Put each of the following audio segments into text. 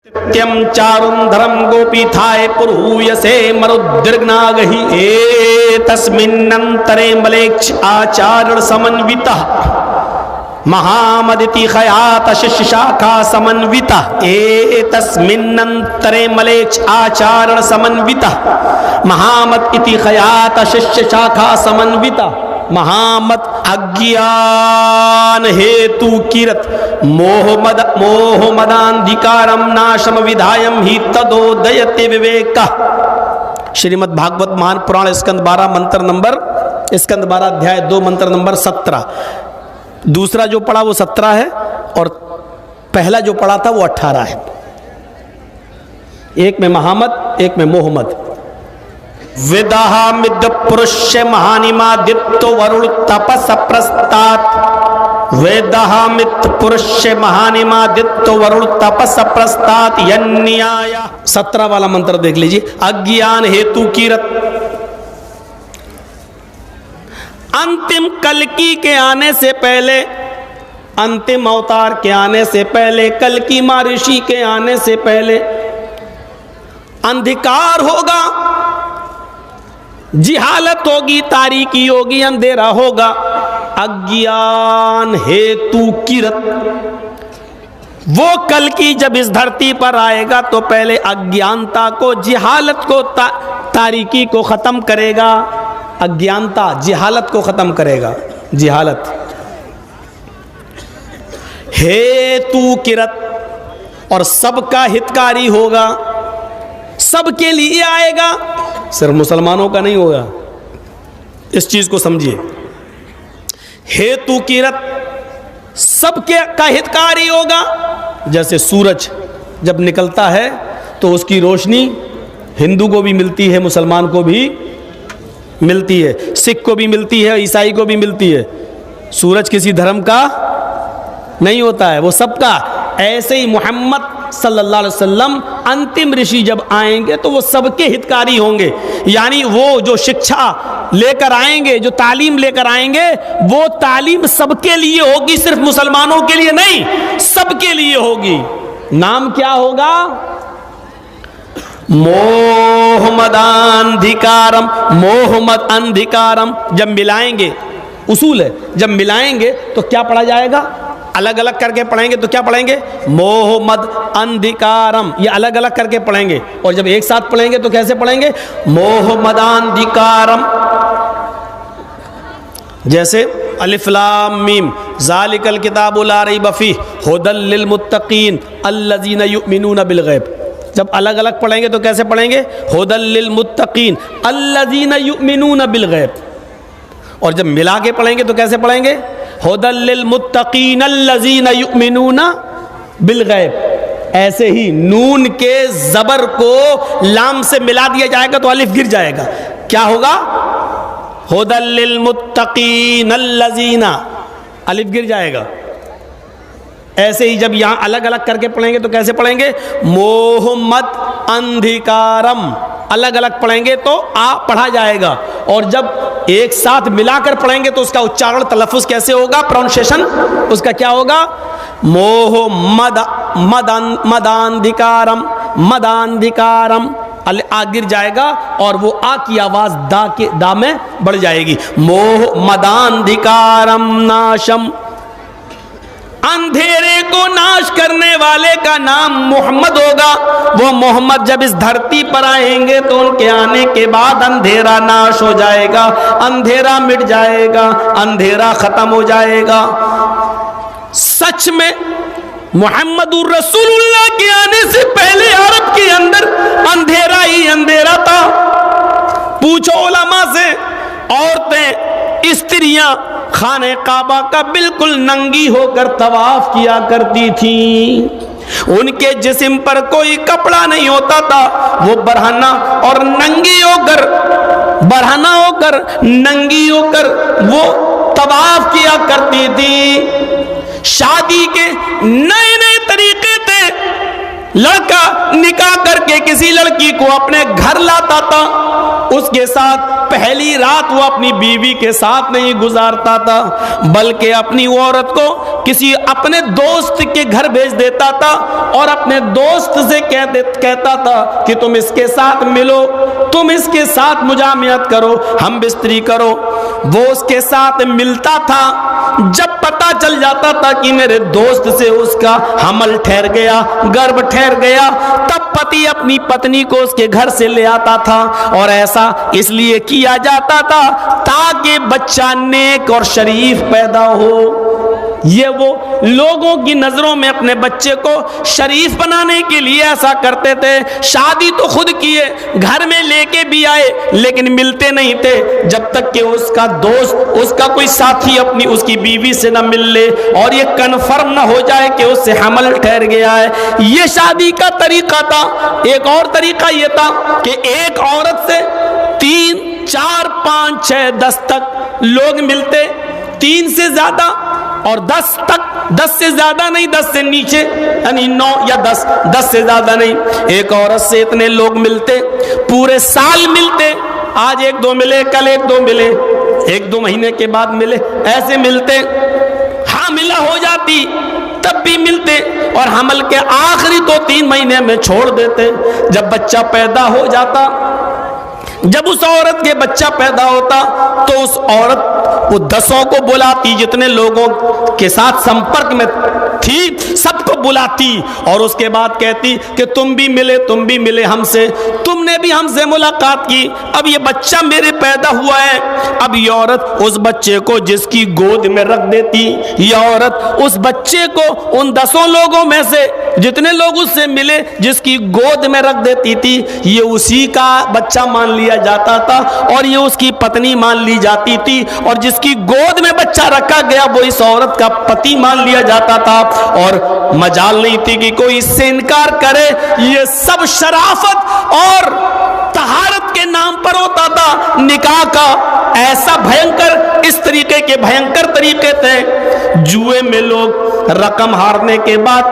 त्यम चारुंधरम गोपीथाय पुरुहूयसे मरुद्दीर्घनागहि तस्मिन्नन्तरे मलेक्ष आचारण समन्वितः महामदिति खयात शिष्य शाखा समन्वितः तस्मिन्नन्तरे मलेक्ष आचारण समन्वितः महामद इति खयात शिष्य शाखा समन्वितः महामत अज्ञान हेतु किरत मोहमदांधिकारम नाशम विधायम ही तदोदयते विवेक। श्रीमद् भागवत महान पुराण स्कंद 12 मंत्र नंबर स्कंद 12 अध्याय 2 मंत्र नंबर 17। दूसरा जो पढ़ा वो 17 है और पहला जो पढ़ा था वो 18 है। एक में महामत एक में मोहम्मद। विदाहामिद पुरुष्य महानिमादित्य वरुण तपस प्रस्तात वेदाहामित पुरुष्य महानिमादित्य वरुण तपस प्रस्तात यन्याय। 17 वाला मंत्र देख लीजिए। अज्ञान हेतु कीरत। अंतिम कल्कि के आने से पहले, अंतिम अवतार के आने से पहले, कल्कि महर्षि के आने से पहले अंधकार होगा, जिहालत होगी, तारीकी होगी, अंधेरा होगा। अज्ञान हेतु किरत। वो कल की जब इस धरती पर आएगा तो पहले अज्ञानता को, जिहालत को, तारीकी को खत्म करेगा। अज्ञानता जिहालत को खत्म करेगा। जिहालत हेतु किरत। और सबका हितकारी होगा, सबके लिए आएगा, सिर्फ मुसलमानों का नहीं होगा। इस चीज को समझिए। हेतु किरत सबके का हितकारी होगा। जैसे सूरज जब निकलता है तो उसकी रोशनी हिंदू को भी मिलती है, मुसलमान को भी मिलती है, सिख को भी मिलती है, ईसाई को भी मिलती है। सूरज किसी धर्म का नहीं होता है, वो सबका। ऐसे ही मोहम्मद सल्लल्लाहु अलैहि वसल्लम अंतिम ऋषि जब आएंगे तो वो सबके हितकारी होंगे। यानी वो जो शिक्षा लेकर आएंगे, जो तालीम लेकर आएंगे, वो तालीम सबके लिए होगी, सिर्फ मुसलमानों के लिए नहीं, सबके लिए होगी। नाम क्या होगा? मोहमदांधिकारम। मोहम्मद अंधिकारम। जब मिलाएंगे, उसूल है, जब मिलाएंगे तो क्या पढ़ा जाएगा? अलग अलग करके पढ़ेंगे तो क्या पढ़ेंगे? मोहम्मद अंधिकारम। ये अलग अलग करके पढ़ेंगे। और जब एक साथ पढ़ेंगे तो कैसे पढ़ेंगे? मोहम्मदांधिकारम। जैसे अलिफ लाम मीम ज़ालिकल किताबु ला रैब फीह हुदल लिल मुत्तकीन अल्लज़ीना युमिनूना बिल गैब। जब अलग अलग पढ़ेंगे तो कैसे पढ़ेंगे? हुदल लिल मुत्तकीन अल्लज़ीना युमिनूना बिल गैब। और जब मिला के पढ़ेंगे तो कैसे पढ़ेंगे? हुदल लिल मुत्तकीन अल्लज़ीना युमिनूना बिल गैब। ऐसे ही नून के जबर को लाम से मिला दिया जाएगा तो अलिफ गिर जाएगा। क्या होगा? हुदल लिल मुत्तकीन अल्लज़ीना, अलिफ गिर जाएगा। ऐसे ही जब यहां अलग अलग करके पढ़ेंगे तो कैसे पढ़ेंगे? मोहम्मद अंधिकारम। अलग अलग पढ़ेंगे तो आ पढ़ा जाएगा। और जब एक साथ मिलाकर पढ़ेंगे तो उसका उच्चारण, तलफ़ुज़ कैसे होगा? प्रोनाउंसिएशन उसका क्या होगा? मोहम्मद मदांधिकारम। मदांधिकारम आ गिर जाएगा और वो आ की आवाज दा के दा में बढ़ जाएगी। मोहम्मदांधिकारम नाशम। अंधेरे को नाश करने वाले का नाम मोहम्मद होगा। वो मोहम्मद जब इस धरती पर आएंगे तो उनके आने के बाद अंधेरा नाश हो जाएगा, अंधेरा मिट जाएगा, अंधेरा खत्म हो जाएगा। सच में मुहम्मदुर रसूलुल्लाह के आने से पहले अरब के अंदर अंधेरा ही अंधेरा था। पूछो उलमा से, औरतें, स्त्रियां खाने काबा का बिल्कुल नंगी होकर तवाफ किया करती थी। उनके जिस्म पर कोई कपड़ा नहीं होता था। वो बरहना और नंगी होकर, बरहना होकर, नंगी होकर वो तवाफ किया करती थी। शादी के नए नए तरीके थे। लड़का निकाह करके किसी लड़की को अपने घर लाता था, उसके साथ पहली रात वो अपनी बीवी के साथ नहीं गुजारता था, बल्कि अपनी औरत को किसी अपने दोस्त के घर भेज देता था और अपने दोस्त से कहता था कि तुम इसके साथ मिलो, तुम इसके साथ मुजामियत करो, हम बिस्तरी करो। वो उसके साथ मिलता था। जब पता चल जाता था कि मेरे दोस्त से उसका हमल ठहर गया, गर्भ ठहर गया, तब पति अपनी पत्नी को उसके घर से ले आता था। और ऐसा इसलिए किया जाता था ताकि बच्चा नेक और शरीफ पैदा हो। ये वो लोगों की नजरों में अपने बच्चे को शरीफ बनाने के लिए ऐसा करते थे। शादी तो खुद किए, घर में लेके भी आए, लेकिन मिलते नहीं थे जब तक कि उसका दोस्त, उसका कोई साथी अपनी उसकी बीवी से ना मिल ले और ये कन्फर्म ना हो जाए कि उससे हमल ठहर गया है। ये शादी का तरीका था। एक और तरीका ये था कि एक औरत से 3, 4, 5, 6, 10 तक लोग मिलते, 3 से ज्यादा और 10 तक, 10 से ज्यादा नहीं, 10 से नीचे, यानी 9 या 10, 10 से ज्यादा नहीं। एक औरत से इतने लोग मिलते, पूरे साल मिलते। आज 1-2 मिले, कल 1-2 मिले, 1-2 महीने के बाद मिले, ऐसे मिलते। हामिला हो जाती तब भी मिलते और हमल के आखिरी 2-3 महीने में छोड़ देते। जब बच्चा पैदा हो जाता, जब उस औरत के बच्चा पैदा होता तो उस औरत वो 10 को बुलाती, जितने लोगों के साथ संपर्क में थी सबको बुलाती और उसके बाद कहती कि तुम भी मिले हमसे, तुमने भी हमसे मुलाकात की, अब ये बच्चा मेरे पैदा हुआ है। अब ये औरत उस बच्चे को जिसकी गोद में रख देती, ये औरत उस बच्चे को उन 10 लोगों में से जितने लोग उससे मिले जिसकी गोद में रख देती थी, ये उसी का बच्चा मान लिया जाता था और ये उसकी पत्नी मान ली जाती थी। और जिसकी गोद में बच्चा रखा गया वो इस औरत का पति मान लिया जाता था और मजाल नहीं थी कि कोई इससे इनकार करे। ये सब शराफत और तहारत के नाम पर होता था। निकाह का ऐसा भयंकर, इस तरीके के भयंकर तरीके थे। जुए में लोग रकम हारने के बाद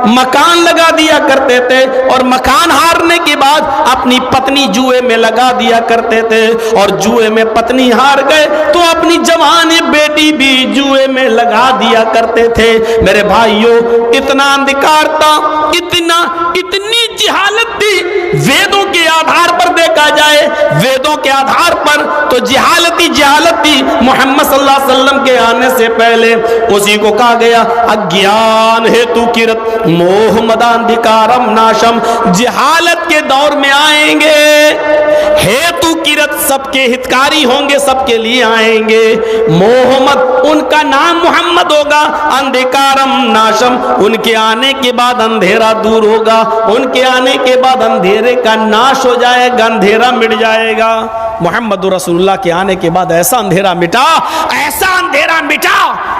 मकान लगा दिया करते थे और मकान हारने के बाद अपनी पत्नी जुए में लगा दिया करते थे और जुए में पत्नी हार गए तो अपनी जवान बेटी भी जुए में लगा दिया करते थे। मेरे भाइयों, इतना अंधकार था, इतनी जिहालत थी। वेदों के आधार पर देखा जाए, वेदों के आधार पर तो जिहालत थी। मोहम्मद सल्लल्लाहु अलैहि वसल्लम के आने से पहले उसी को कहा गया, अज्ञान हेतु किरत मोह मदांधिकारम नाशम। जिहालत के दौर में आएंगे, हेतु किरत सबके हितकारी होंगे, सबके लिए आएंगे। मोहम्मद, उनका नाम मोहम्मद होगा। अंधकारम नाशम, उनके आने के बाद अंधेरा दूर होगा, उनके आने के बाद अंधेरे का नाश हो जाएगा, अंधेरा मिट जाएगा। मोहम्मद रसूलुल्लाह के आने के बाद ऐसा अंधेरा मिटा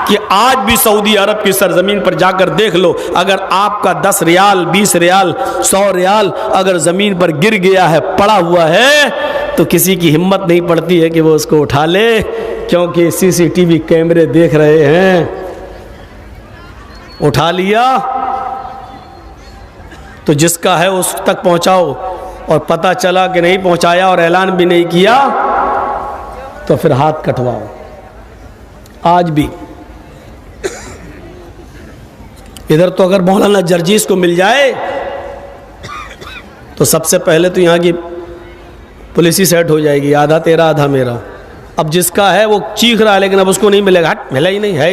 कि आज भी सऊदी अरब की सरजमीन पर जाकर देख लो, अगर आपका 10 रियाल, 20 रियाल, 100 रियाल अगर जमीन पर गिर गया है, पड़ा हुआ है, तो किसी की हिम्मत नहीं पड़ती है कि वो उसको उठा ले, क्योंकि सीसीटीवी कैमरे देख रहे हैं। उठा लिया तो जिसका है उस तक पहुंचाओ, और पता चला कि नहीं पहुंचाया और ऐलान भी नहीं किया तो फिर हाथ कटवाओ। आज भी इधर तो अगर मौलाना जर्जीस को मिल जाए तो सबसे पहले तो यहाँ की पुलिस ही सेट हो जाएगी, आधा तेरा आधा मेरा। अब जिसका है वो चीख रहा है लेकिन अब उसको नहीं मिलेगा। हट, मिला ही नहीं, है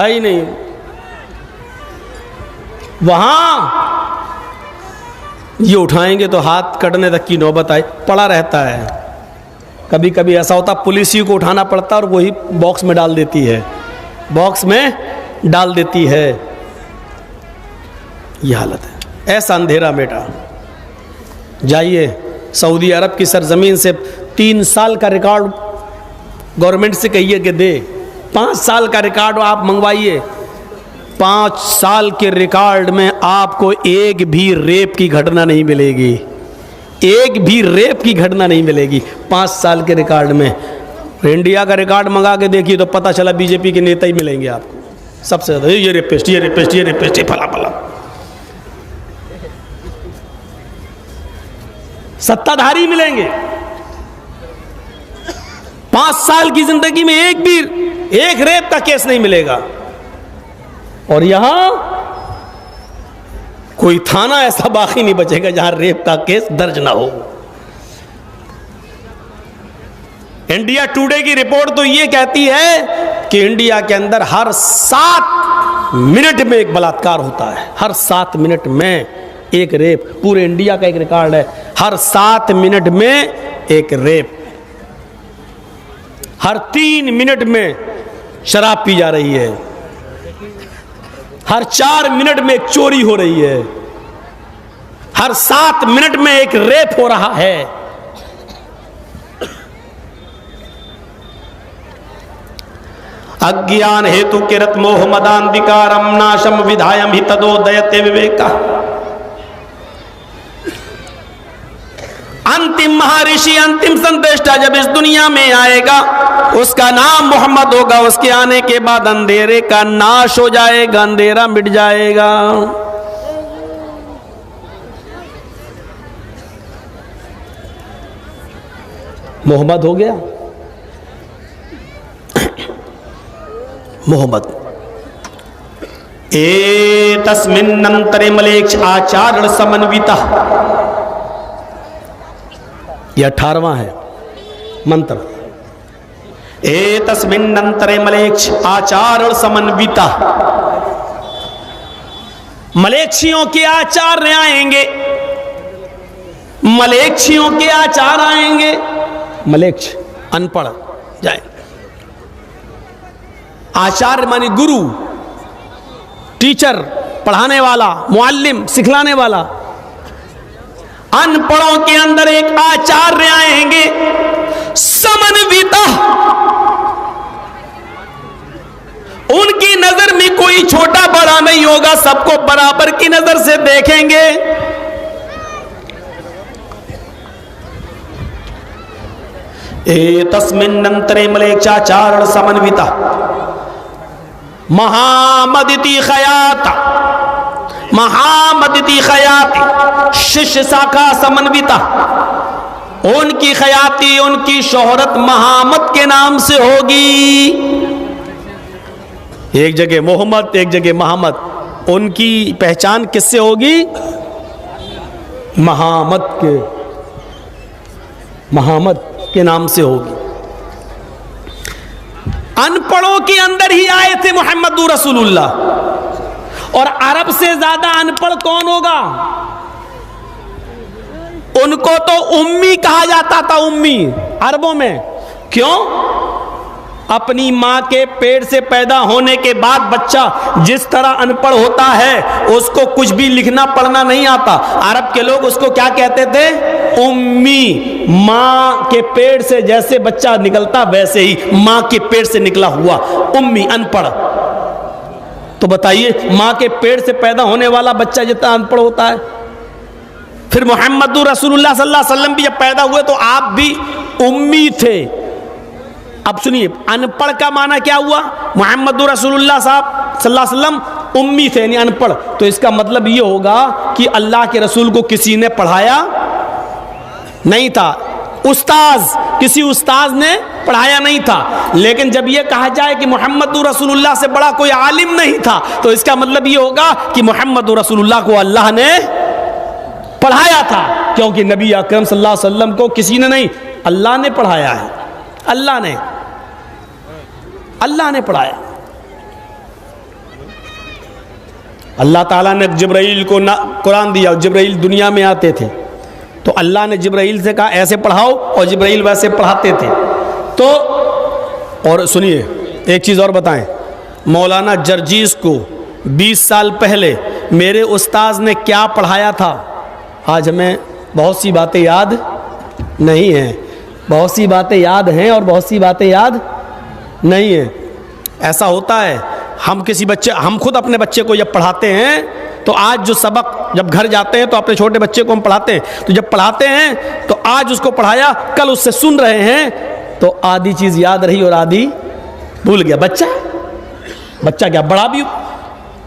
ही नहीं। वहां ये उठाएंगे तो हाथ कटने तक की नौबत आई, पड़ा रहता है। कभी कभी ऐसा होता पुलिस ही को उठाना पड़ता और वही बॉक्स में डाल देती है। ये हालत है। ऐसा अंधेरा बेटा। जाइए सऊदी अरब की सरजमीन से 3 साल का रिकॉर्ड गवर्नमेंट से कहिए कि दे, 5 साल का रिकॉर्ड आप मंगवाइए। 5 साल के रिकॉर्ड में आपको एक भी रेप की घटना नहीं मिलेगी, 5 साल के रिकॉर्ड में। इंडिया का रिकॉर्ड मंगा के देखिए तो पता चला बीजेपी के नेता ही मिलेंगे आपको सबसे ज्यादा। ये रेपिस्ट, फला सत्ताधारी मिलेंगे। 5 साल की जिंदगी में एक रेप का केस नहीं मिलेगा। और यहां कोई थाना ऐसा बाकी नहीं बचेगा जहां रेप का केस दर्ज ना हो। इंडिया टुडे की रिपोर्ट तो यह कहती है कि इंडिया के अंदर हर 7 मिनट में एक बलात्कार होता है, हर 7 मिनट में एक रेप। पूरे इंडिया का एक रिकॉर्ड है, हर 7 मिनट में एक रेप, हर 3 मिनट में शराब पी जा रही है, हर 4 मिनट में एक चोरी हो रही है, हर 7 मिनट में एक रेप हो रहा है। अज्ञान हेतु किरत मोह मदांधिकारम नाशम विधायम हि तदोदयते विवेका। अंतिम महर्षि, अंतिम संदेष्टा जब इस दुनिया में आएगा, उसका नाम मोहम्मद होगा। उसके आने के बाद अंधेरे का नाश हो जाएगा, अंधेरा मिट जाएगा। मोहम्मद हो गया, मोहम्मद। तस्मिन्नंतरे मलेक्ष आचारण समन्विता, यह 18वां है मंत्र। तस्मिन्नंतरे मलेक्ष आचारण समन्विता, मलेक्षियों के आचार्य आएंगे, मलेक्षियों के आचार आएंगे। मलेक्ष अनपढ़ जाए, आचार्य मानी गुरु, टीचर, पढ़ाने वाला, मुअल्लिम, सिखलाने वाला। अनपढ़ों के अंदर एक आचार्य आएंगे, समन्विता। उनकी नजर में कोई छोटा बड़ा नहीं होगा, सबको बराबर की नजर से देखेंगे। तस्मिन्नंतरे मलेक्षाचारण समन्विता महामदिति खयाता, महामदिति खयाति शिष्य शाखा समन्विता। उनकी खयाती, उनकी शोहरत महामद के नाम से होगी। एक जगह मोहम्मद, एक जगह मोहम्मद। उनकी पहचान किससे होगी? महामद के, महामद के नाम से होगी। अनपढ़ों के अंदर ही आए थे मोहम्मद रसूलुल्लाह। और अरब से ज्यादा अनपढ़ कौन होगा? उनको तो उम्मी कहा जाता था, उम्मी अरबों में। क्यों? अपनी मां के पेट से पैदा होने के बाद बच्चा जिस तरह अनपढ़ होता है, उसको कुछ भी लिखना पढ़ना नहीं आता। अरब के लोग उसको क्या कहते थे? उम्मी। मां के पेट से जैसे बच्चा निकलता वैसे ही मां के पेट से निकला हुआ, उम्मी, अनपढ़। तो बताइए, मां के पेट से पैदा होने वाला बच्चा जितना अनपढ़ होता है, फिर मोहम्मद रसूलुल्लाह सल्लल्लाहु अलैहि वसल्लम भी जब पैदा हुए तो आप भी उम्मी थे। अब सुनिए, अनपढ़ का माना क्या हुआ? मोहम्मद रसूलुल्लाह साहब सल्लल्लाहु अलैहि वसल्लम उम्मी थे, यानी अनपढ़। तो इसका मतलब ये होगा कि अल्लाह के रसूल को किसी ने पढ़ाया नहीं था, उस्ताज, किसी उस्ताज ने पढ़ाया नहीं था। लेकिन जब यह कहा जाए कि मोहम्मद रसूलुल्लाह से बड़ा कोई आलिम नहीं था, तो इसका मतलब यह होगा कि मोहम्मद रसूलुल्लाह को अल्लाह ने पढ़ाया था। क्योंकि नबी अकरम सल्लल्लाहु अलैहि वसल्लम को किसी ने नहीं, अल्लाह ने पढ़ाया है। अल्लाह ने पढ़ाया। अल्लाह ताला ने जिब्राइल को कुरान दिया, जिब्राइल दुनिया में आते थे तो अल्लाह ने जिब्राइल से कहा ऐसे पढ़ाओ, और जिब्राइल वैसे पढ़ाते थे। तो और सुनिए, एक चीज़ और बताएं, मौलाना जर्जीस को 20 साल पहले मेरे उस्ताद ने क्या पढ़ाया था, आज हमें बहुत सी बातें याद नहीं हैं। बहुत सी बातें याद हैं और बहुत सी बातें याद नहीं है। ऐसा होता है, हम खुद अपने बच्चे को जब पढ़ाते हैं तो आज जो सबक, जब घर जाते हैं तो अपने छोटे बच्चे को हम पढ़ाते हैं, तो जब पढ़ाते हैं तो आज उसको पढ़ाया, कल उससे सुन रहे हैं तो आधी चीज़ याद रही और आधी भूल गया। बच्चा क्या बड़ा भी,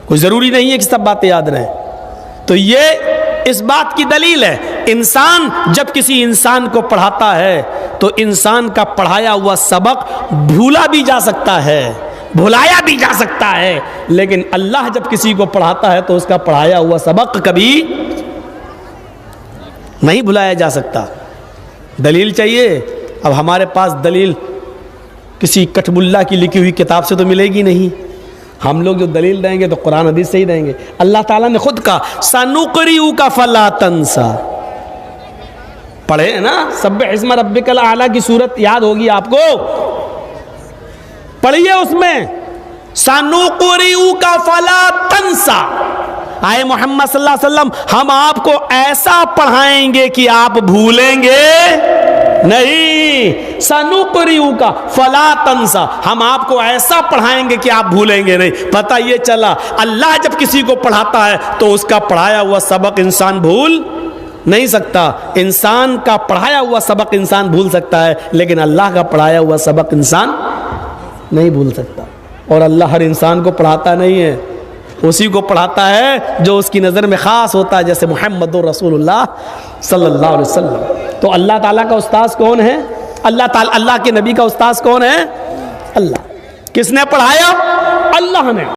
कोई ज़रूरी नहीं है कि सब बातें याद रहें। तो ये इस बात की दलील है, इंसान जब किसी इंसान को पढ़ाता है तो इंसान का पढ़ाया हुआ सबक भूला भी जा सकता है, भुलाया भी जा सकता है, लेकिन अल्लाह जब किसी को पढ़ाता है तो उसका पढ़ाया हुआ सबक कभी नहीं भुलाया जा सकता। दलील चाहिए? अब हमारे पास दलील किसी कठमुल्ला की लिखी हुई किताब से तो मिलेगी नहीं। हम लोग जो दलील देंगे तो कुरान हदीस से ही देंगे। अल्लाह ताला ने खुद कहा सनुक़रिउ का फला तंसा, पढ़े ना, सब्बिह इस्म रब्बिकल आला की सूरत याद होगी आपको, पढ़िए उसमें सनुक़रिउ का फला तंसा। आए मोहम्मद सल्लल्लाहु अलैहि वसल्लम, हम आपको ऐसा पढ़ाएंगे कि आप भूलेंगे नहीं। सनुक़रिउ का फला तंसा, हम आपको ऐसा पढ़ाएंगे कि आप भूलेंगे नहीं। पता ये चला अल्लाह जब किसी को पढ़ाता है तो उसका पढ़ाया हुआ सबक इंसान भूल नहीं सकता। इंसान का पढ़ाया हुआ सबक इंसान भूल सकता है, लेकिन अल्लाह का पढ़ाया हुआ सबक इंसान नहीं भूल सकता। और अल्लाह हर इंसान को पढ़ाता नहीं है, उसी को पढ़ाता है जो उसकी नज़र में ख़ास होता है, जैसे मुहम्मदुर रसूलुल्लाह सल्लल्लाहु अलैहि वसल्लम। तो अल्लाह ताला का उस्ताद कौन है? अल्लाह के नबी का उस्ताद कौन है? अल्लाह। किसने पढ़ाया? अल्लाह ने।